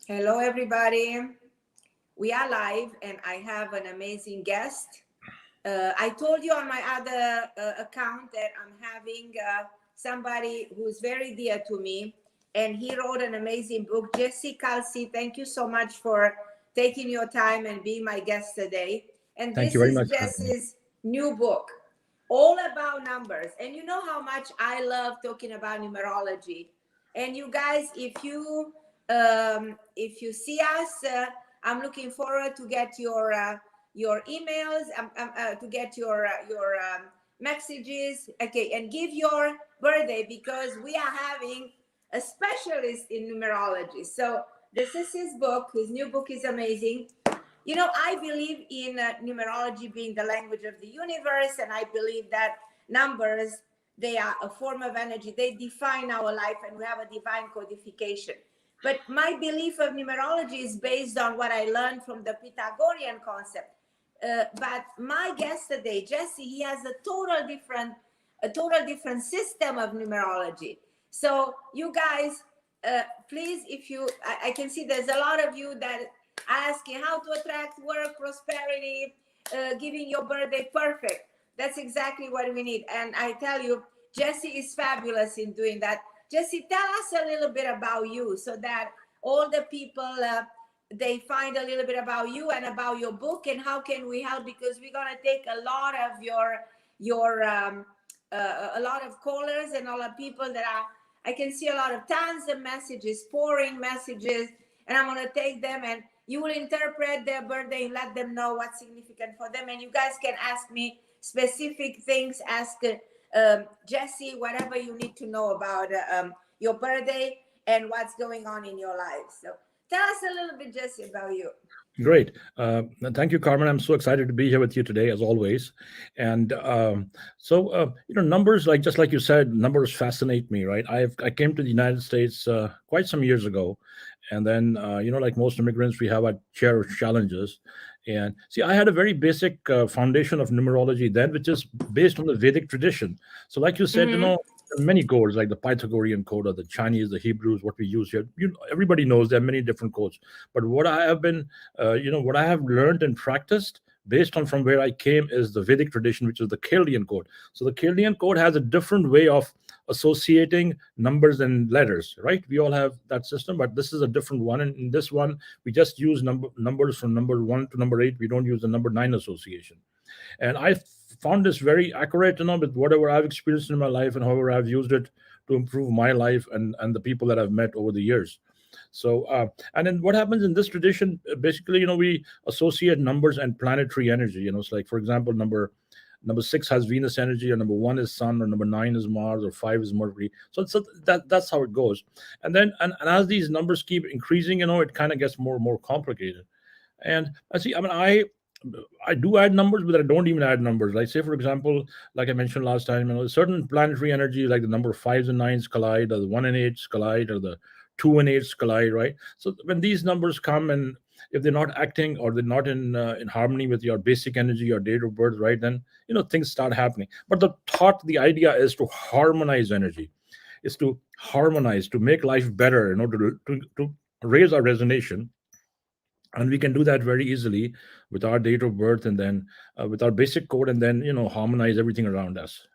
Hello, everybody. We are live, and I have an amazing guest. I told you on my other account that I'm having somebody who's very dear to me, and he wrote an amazing book. Jesse Kalsi, thank you so much for taking your time and being my guest today. And Thank you this very is much for having me. Jesse's new book, all about numbers. And you know how much I love talking about numerology. And you guys, if you see us, I'm looking forward to get your emails, to get your messages. Okay, and give your birthday because we are having a specialist in numerology. So this is his book. His new book is amazing. You know, I believe in numerology being the language of the universe, and I believe that numbers, they are a form of energy. They define our life, and we have a divine codification. But my belief of numerology is based on what I learned from the Pythagorean concept. But my guest today, Jesse, he has a total different system of numerology. So you guys, please, if you, I can see there's a lot of you that asking how to attract work, prosperity, giving your birthday perfect. That's exactly what we need. And I tell you, Jesse is fabulous in doing that. Jesse, tell us a little bit about you so that all the people they find a little bit about you and about your book and how can we help, because we're going to take a lot of your a lot of callers and all the people that are, I can see a lot of tons of messages, pouring messages, and I'm going to take them and you will interpret their birthday and let them know what's significant for them. And you guys can ask me specific things, ask Jesse, whatever you need to know about your birthday and what's going on in your life. So tell us a little bit, Jesse, about you. Great. Thank you, Carmen. I'm so excited to be here with you today, as always. And numbers, like just like you said, numbers fascinate me, right? I came to the United States quite some years ago, and then like most immigrants, we have our share of challenges. And see, I had a very basic foundation of numerology then, which is based on the Vedic tradition. So, like you said, Mm-hmm. many codes like the Pythagorean code or the Chinese, the Hebrews, what we use here. Everybody knows there are many different codes. But what I have learned and practiced based on from where I came is the Vedic tradition, which is the Chaldean code. So the Chaldean code has a different way of associating numbers and letters, right? We all have that system, but this is a different one. And in this one, we just use numbers from number one to number eight. We don't use the number nine association. And I found this very accurate, with whatever I've experienced in my life and however I've used it to improve my life and the people that I've met over the years. So, and then what happens in this tradition, basically, we associate numbers and planetary energy. It's like, for example, number six has Venus energy, or number one is Sun, or number nine is Mars, or five is Mercury. So that's how it goes. And then and as these numbers keep increasing, it kind of gets more and more complicated. And I see, I do add numbers, but I don't even add numbers. Like, say, for example, like I mentioned last time, certain planetary energy, like the number fives and nines collide, or the one and eights collide, or the two and eights collide, right? So when these numbers come, and if they're not acting or they're not in harmony with your basic energy, your date of birth, right, then things start happening. But the idea is to harmonize energy, is to harmonize, to make life better, to raise our resonation. And we can do that very easily with our date of birth, and then with our basic code, and then harmonize everything around us.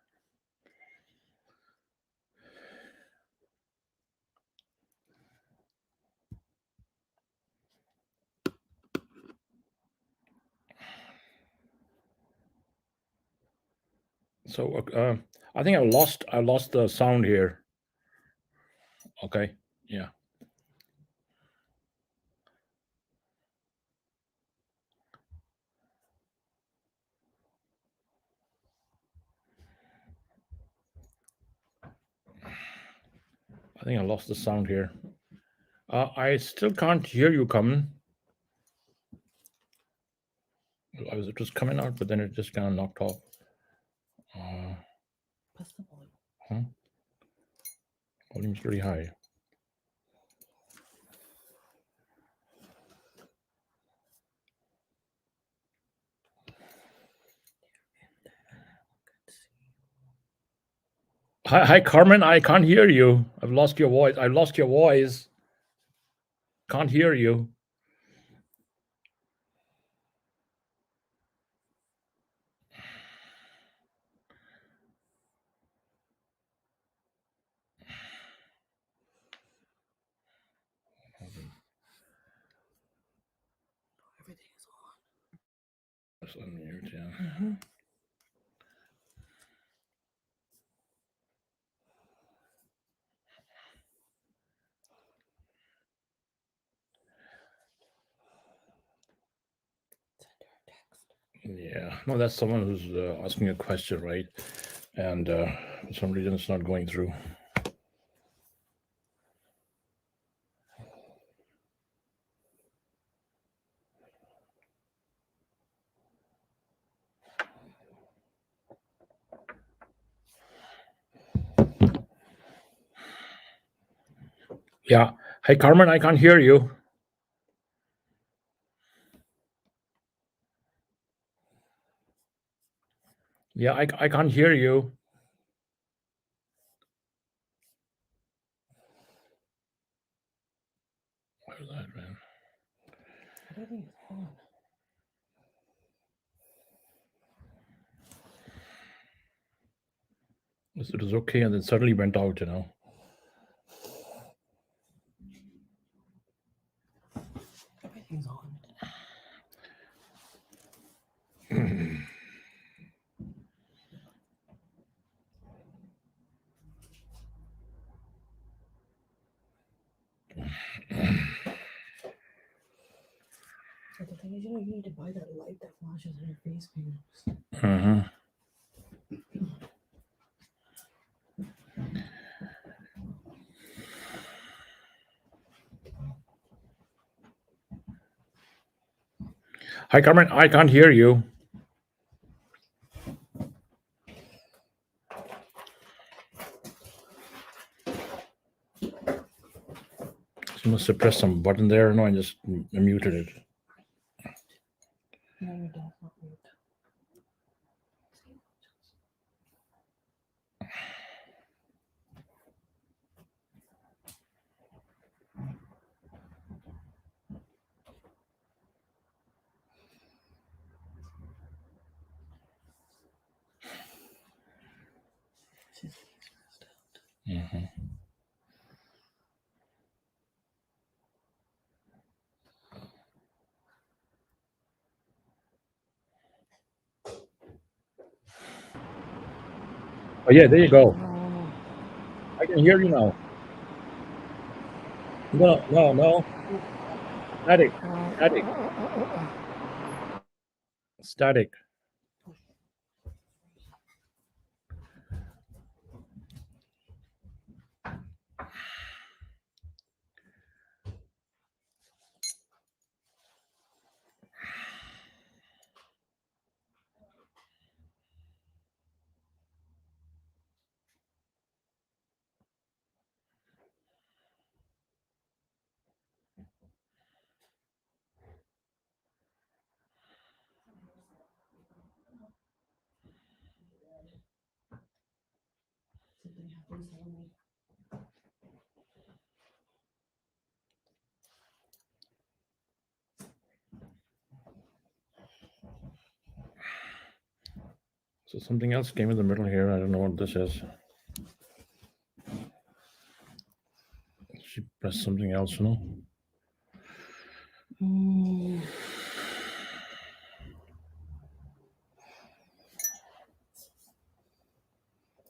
So I think I lost the sound here. Okay. Yeah. I think I lost the sound here. I still can't hear you, Carmen. It was coming out, but then it just kind of knocked off. uh, huh? Volume's pretty high. Hi, Carmen, I can't hear you. I've lost your voice. I lost your voice. Can't hear you. Everything is on. Just unmute, yeah. Send her a text. Yeah, no, that's someone who's asking a question, right? And for some reason, it's not going through. Yeah. Hey, Carmen, I can't hear you. Yeah, I can't hear you. What is that, man? Everything is on. It was okay, and then suddenly went out, you know. Everything's on. But the thing is, you need to buy that light that flashes in your face, man. Mm-hmm. Hi, Carmen, I can't hear you. You must have pressed some button there. No, I just muted it. No, your dad's not mute. She's stressed out. Mm-hmm. Oh, yeah, there you go. I can hear you now. No. Static. Static. Something happens to me. So something else came in the middle here. I don't know what this is. She pressed something else, you know.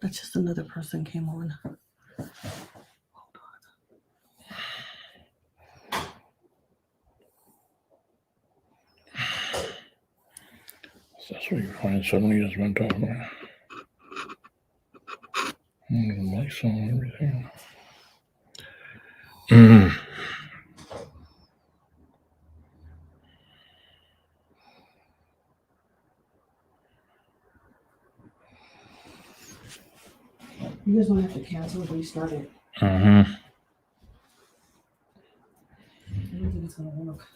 That's just another person came on. That's what you find. Suddenly just went off. Mics on everything. You guys might have to cancel and restart it. Mm-hmm.